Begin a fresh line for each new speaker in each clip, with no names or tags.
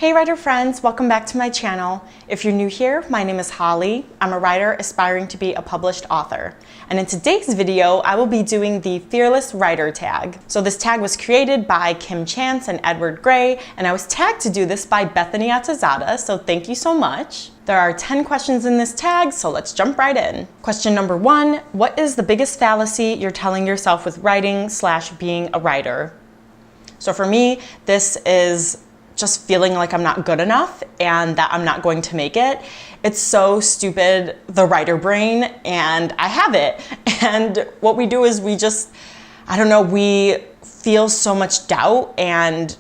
Hey writer friends, welcome back to my channel. If you're new here, my name is Holly. I'm a writer aspiring to be a published author. And in today's video, I will be doing the Fearless Writer tag. So this tag was created by Kim Chance and Edward Gray, and I was tagged to do this by Bethany Atazada, so thank you so much. There are 10 questions in this tag, so let's jump right in. Question number 1, what is the biggest fallacy you're telling yourself with writing/being a writer? So for me, this is just feeling like I'm not good enough and that I'm not going to make it. It's so stupid, the writer brain, and I have it. And what we do is we feel so much doubt, and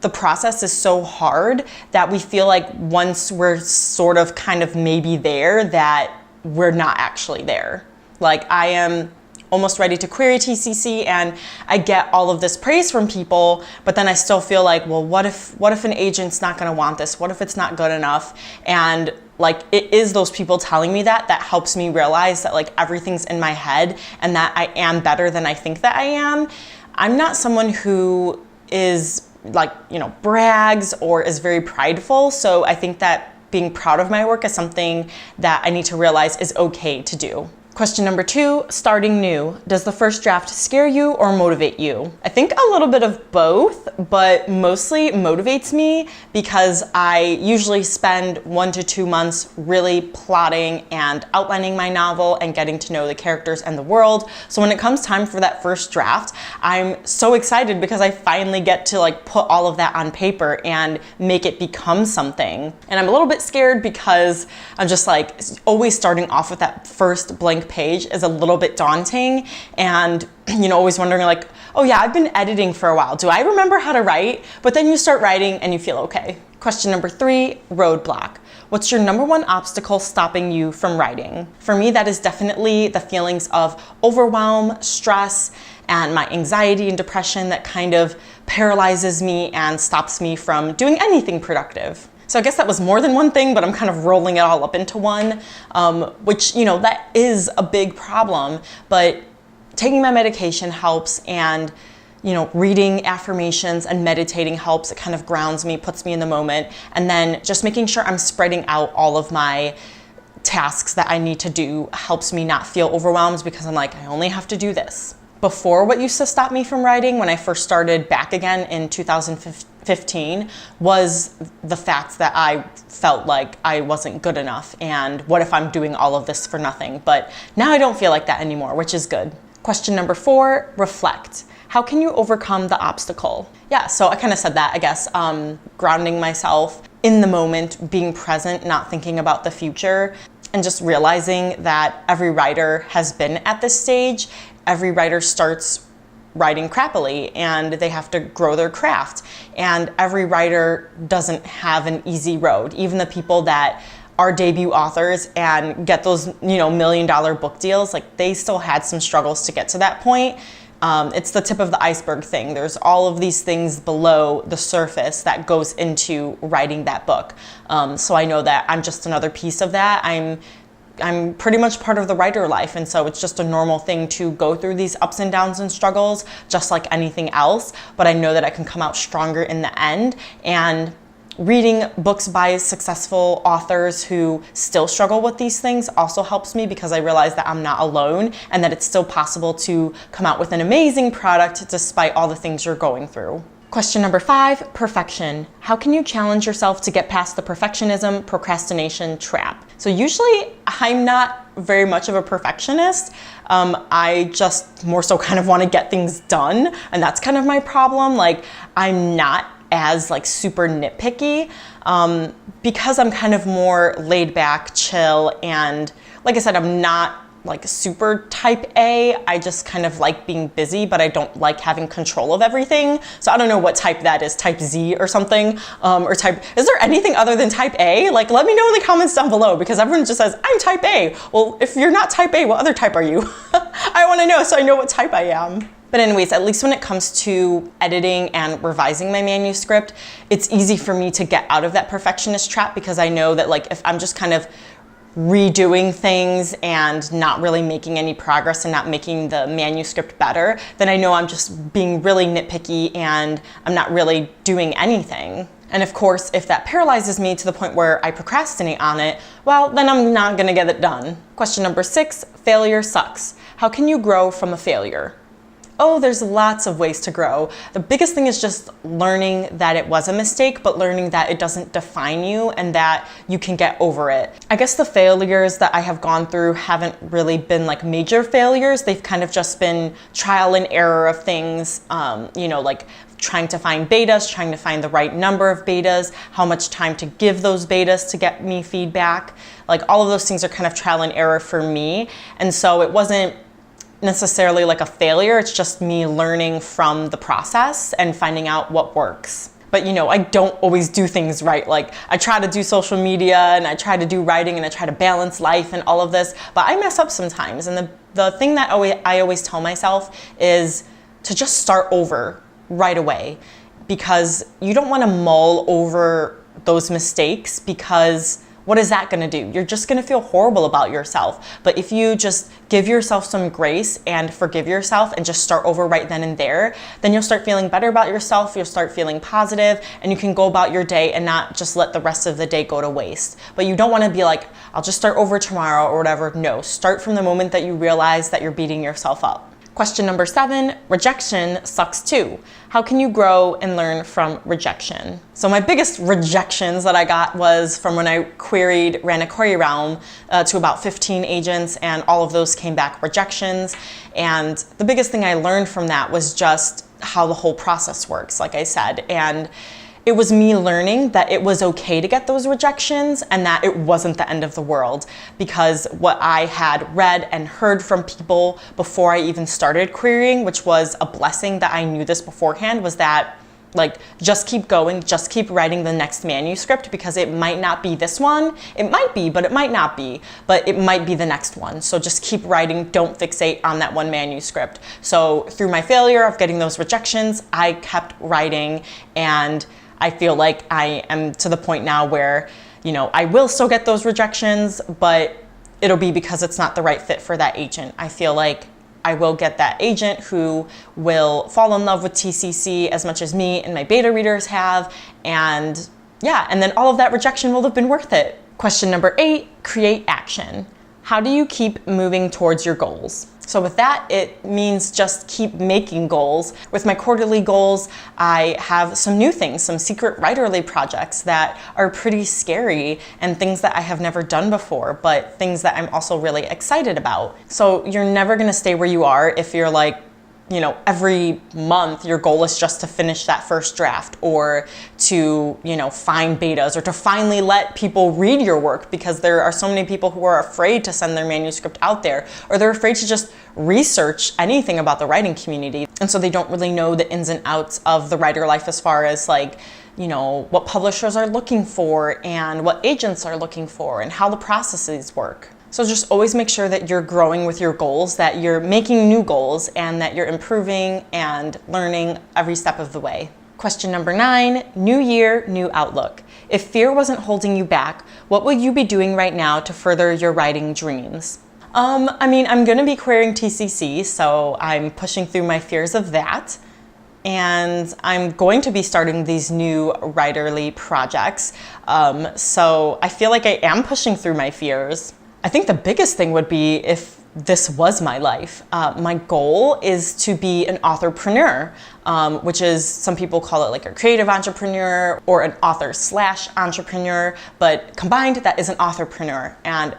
the process is so hard that we feel like once we're sort of kind of maybe there, that we're not actually there. Like I am almost ready to query TCC and I get all of this praise from people, but then I still feel like, well, what if an agent's not gonna want this? What if it's not good enough? And like, it is those people telling me that helps me realize that like everything's in my head and that I am better than I think that I am. I'm not someone who is like, brags or is very prideful. So I think that being proud of my work is something that I need to realize is okay to do. Question number 2, starting new. Does the first draft scare you or motivate you? I think a little bit of both, but mostly motivates me because I usually spend 1 to 2 months really plotting and outlining my novel and getting to know the characters and the world. So when it comes time for that first draft, I'm so excited because I finally get to like put all of that on paper and make it become something. And I'm a little bit scared because I'm just like always starting off with that first blank page is a little bit daunting, and always wondering like, oh yeah, I've been editing for a while, do I remember how to write? But then you start writing and you feel okay. Question number 3, roadblock. What's your number 1 obstacle stopping you from writing? For me, that is definitely the feelings of overwhelm, stress, and my anxiety and depression that kind of paralyzes me and stops me from doing anything productive. So I guess that was more than one thing, but I'm kind of rolling it all up into one, which, that is a big problem. But taking my medication helps, and, reading affirmations and meditating helps. It kind of grounds me, puts me in the moment. And then just making sure I'm spreading out all of my tasks that I need to do helps me not feel overwhelmed, because I'm like, I only have to do this. Before, what used to stop me from writing when I first started back again in 2015 was the fact that I felt like I wasn't good enough, and what if I'm doing all of this for nothing? But now I don't feel like that anymore, which is good. Question number 4, reflect. How can you overcome the obstacle? Yeah, so I kind of said that, I guess, grounding myself in the moment, being present, not thinking about the future, and just realizing that every writer has been at this stage. Every writer starts writing crappily and they have to grow their craft. And every writer doesn't have an easy road. Even the people that are debut authors and get those, $1 million book deals, like they still had some struggles to get to that point. It's the tip of the iceberg thing. There's all of these things below the surface that goes into writing that book. So I know that I'm just another piece of that. I'm pretty much part of the writer life, and so it's just a normal thing to go through these ups and downs and struggles just like anything else, but I know that I can come out stronger in the end. And reading books by successful authors who still struggle with these things also helps me, because I realize that I'm not alone and that it's still possible to come out with an amazing product despite all the things you're going through. Question number 5, perfection. How can you challenge yourself to get past the perfectionism-procrastination trap? So usually I'm not very much of a perfectionist. I just more so kind of want to get things done, and that's kind of my problem. Like I'm not as like super nitpicky because I'm kind of more laid back, chill, and like I said, I'm not like super type A. I just kind of like being busy, but I don't like having control of everything. So I don't know what type that is, type Z or something, or type, is there anything other than type A? Like let me know in the comments down below, because everyone just says, I'm type A. Well, if you're not type A, what other type are you? I wanna know so I know what type I am. But anyways, at least when it comes to editing and revising my manuscript, it's easy for me to get out of that perfectionist trap, because I know that like if I'm just kind of redoing things and not really making any progress and not making the manuscript better, then I know I'm just being really nitpicky and I'm not really doing anything. And of course, if that paralyzes me to the point where I procrastinate on it, well, then I'm not gonna get it done. Question number 6, failure sucks. How can you grow from a failure? Oh, there's lots of ways to grow. The biggest thing is just learning that it was a mistake, but learning that it doesn't define you and that you can get over it. I guess the failures that I have gone through haven't really been like major failures. They've kind of just been trial and error of things, like trying to find betas, trying to find the right number of betas, how much time to give those betas to get me feedback. Like all of those things are kind of trial and error for me. And so it wasn't necessarily like a failure, it's just me learning from the process and finding out what works. But I don't always do things right. Like I try to do social media and I try to do writing and I try to balance life and all of this, but I mess up sometimes. And the thing that I always tell myself is to just start over right away, because you don't want to mull over those mistakes, because what is that gonna do? You're just gonna feel horrible about yourself. But if you just give yourself some grace and forgive yourself and just start over right then and there, then you'll start feeling better about yourself, you'll start feeling positive, and you can go about your day and not just let the rest of the day go to waste. But you don't wanna be like, I'll just start over tomorrow or whatever. No, start from the moment that you realize that you're beating yourself up. Question number 7, rejection sucks too. How can you grow and learn from rejection? So my biggest rejections that I got was from when I ran a query realm to about 15 agents, and all of those came back rejections. And the biggest thing I learned from that was just how the whole process works, like I said. And it was me learning that it was okay to get those rejections and that it wasn't the end of the world, because what I had read and heard from people before I even started querying, which was a blessing that I knew this beforehand, was that like, just keep going, just keep writing the next manuscript, because it might not be this one. It might be, but it might not be, but it might be the next one. So just keep writing, don't fixate on that one manuscript. So through my failure of getting those rejections, I kept writing, and I feel like I am to the point now where, I will still get those rejections, but it'll be because it's not the right fit for that agent. I feel like I will get that agent who will fall in love with TCC as much as me and my beta readers have. And yeah, and then all of that rejection will have been worth it. Question number 8, create action. How do you keep moving towards your goals? So with that, it means just keep making goals. With my quarterly goals, I have some new things, some secret writerly projects that are pretty scary and things that I have never done before, but things that I'm also really excited about. So you're never gonna stay where you are if you're like, every month your goal is just to finish that first draft, or to, find betas, or to finally let people read your work, because there are so many people who are afraid to send their manuscript out there, or they're afraid to just research anything about the writing community. And so they don't really know the ins and outs of the writer life, as far as like, what publishers are looking for and what agents are looking for and how the processes work. So just always make sure that you're growing with your goals, that you're making new goals, and that you're improving and learning every step of the way. Question number 9, new year, new outlook. If fear wasn't holding you back, what would you be doing right now to further your writing dreams? I'm gonna be querying TCC, so I'm pushing through my fears of that. And I'm going to be starting these new writerly projects. So I feel like I am pushing through my fears. I think the biggest thing would be if this was my life. My goal is to be an authorpreneur, which is, some people call it like a creative entrepreneur or an author/entrepreneur, but combined that is an authorpreneur. And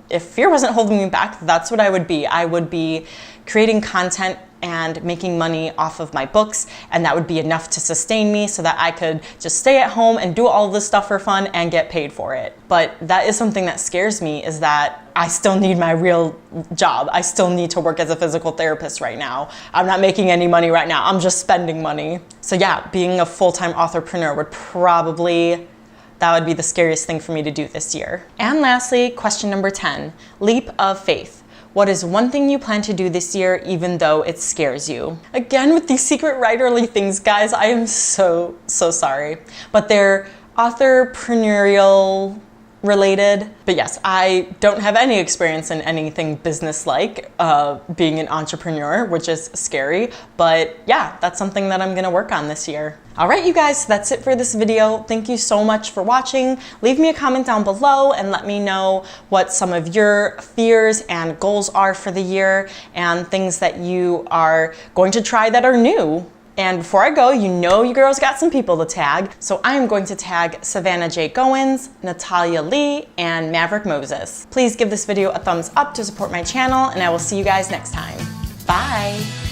if fear wasn't holding me back, that's what I would be. I would be creating content and making money off of my books, and that would be enough to sustain me so that I could just stay at home and do all of this stuff for fun and get paid for it. But that is something that scares me, is that I still need my real job. I still need to work as a physical therapist right now. I'm not making any money right now. I'm just spending money. So yeah, being a full-time authorpreneur that would be the scariest thing for me to do this year. And lastly, question number 10, leap of faith. What is one thing you plan to do this year, even though it scares you? Again, with these secret writerly things, guys, I am so sorry. But they're authorpreneurial related. But yes, I don't have any experience in anything business-like, being an entrepreneur, which is scary. But yeah, that's something that I'm gonna work on this year. All right, you guys, that's it for this video. Thank you so much for watching. Leave me a comment down below and let me know what some of your fears and goals are for the year and things that you are going to try that are new. And before I go, you know you girls got some people to tag. So I am going to tag Savannah J, Goins, Natalia Leigh, and Maverick Moses. Please give this video a thumbs up to support my channel, and I will see you guys next time. Bye.